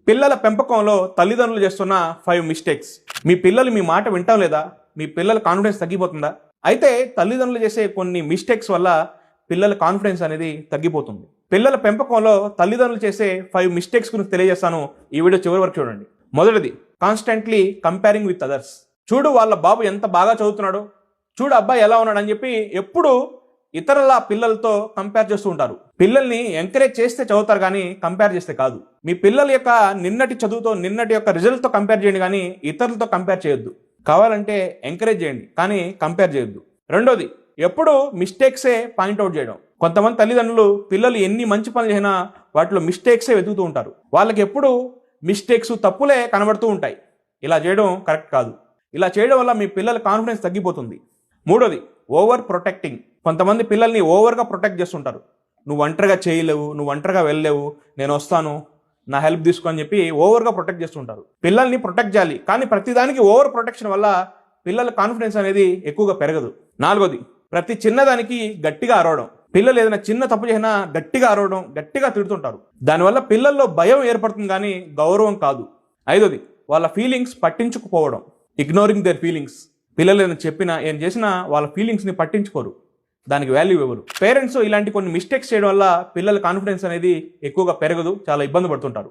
పిల్లల పెంపకంలో తల్లిదండ్రులు చేస్తున్న 5 మిస్టేక్స్. మీ పిల్లలు మీ మాట వింటాం లేదా? మీ పిల్లల కాన్ఫిడెన్స్ తగ్గిపోతుందా? అయితే తల్లిదండ్రులు చేసే కొన్ని మిస్టేక్స్ వల్ల పిల్లల కాన్ఫిడెన్స్ అనేది తగ్గిపోతుంది. పిల్లల పెంపకంలో తల్లిదండ్రులు చేసే 5 మిస్టేక్స్ గురించి తెలియజేస్తాను. ఈ వీడియో చివరి వరకు చూడండి. మొదటిది, కాన్స్టెంట్లీ కంపేరింగ్ విత్ అదర్స్. చూడు వాళ్ళ బాబు ఎంత బాగా చదువుతున్నాడు, చూడు అబ్బాయి ఎలా ఉన్నాడు అని చెప్పి ఎప్పుడు ఇతరుల పిల్లలతో కంపేర్ చేస్తూ ఉంటారు. పిల్లల్ని ఎంకరేజ్ చేస్తే చదువుతారు కానీ కంపేర్ చేస్తే కాదు. మీ పిల్లల యొక్క నిన్నటి చదువుతో, నిన్నటి యొక్క రిజల్ట్తో కంపేర్ చేయండి కానీ ఇతరులతో కంపేర్ చేయొద్దు. కావాలంటే ఎంకరేజ్ చేయండి కానీ కంపేర్ చేయొద్దు. రెండోది, ఎప్పుడు మిస్టేక్సే పాయింట్అవుట్ చేయడం. కొంతమంది తల్లిదండ్రులు పిల్లలు ఎన్ని మంచి పనులు చేసినా వాటిలో మిస్టేక్సే వెతుకుతూ ఉంటారు. వాళ్ళకి ఎప్పుడు మిస్టేక్స్, తప్పులే కనబడుతూ ఉంటాయి. ఇలా చేయడం కరెక్ట్ కాదు. ఇలా చేయడం వల్ల మీ పిల్లల కాన్ఫిడెన్స్ తగ్గిపోతుంది. మూడోది, ఓవర్ ప్రొటెక్టింగ్. కొంతమంది పిల్లల్ని ఓవర్గా ప్రొటెక్ట్ చేస్తుంటారు. నువ్వు ఒంటరిగా చేయలేవు, నువ్వు ఒంటరిగా వెళ్ళలేవు, నేను వస్తాను, నా హెల్ప్ తీసుకో అని చెప్పి ఓవర్గా ప్రొటెక్ట్ చేస్తుంటారు. పిల్లల్ని ప్రొటెక్ట్ చేయాలి కానీ ప్రతిదానికి ఓవర్ ప్రొటెక్షన్ వల్ల పిల్లల కాన్ఫిడెన్స్ అనేది ఎక్కువగా పెరగదు. నాలుగోది, ప్రతి చిన్నదానికి గట్టిగా అరవడం. పిల్లలు ఏదైనా చిన్న తప్పు చేసినా గట్టిగా అరవడం, గట్టిగా తిడుతుంటారు. దానివల్ల పిల్లల్లో భయం ఏర్పడుతుంది కానీ గౌరవం కాదు. ఐదోది, వాళ్ళ ఫీలింగ్స్ పట్టించుకుపోవడం. Ignoring their feelings. పిల్లలు ఏదైనా చెప్పినా ఏం చేసినా వాళ్ళ ఫీలింగ్స్ని పట్టించుకోరు, దానికి వాల్యూ ఇవ్వరు. పేరెంట్స్ ఇలాంటి కొన్ని మిస్టేక్స్ చేయడం వల్ల పిల్లల కాన్ఫిడెన్స్ అనేది ఎక్కువగా పెరగదు, చాలా ఇబ్బంది పడుతుంటారు.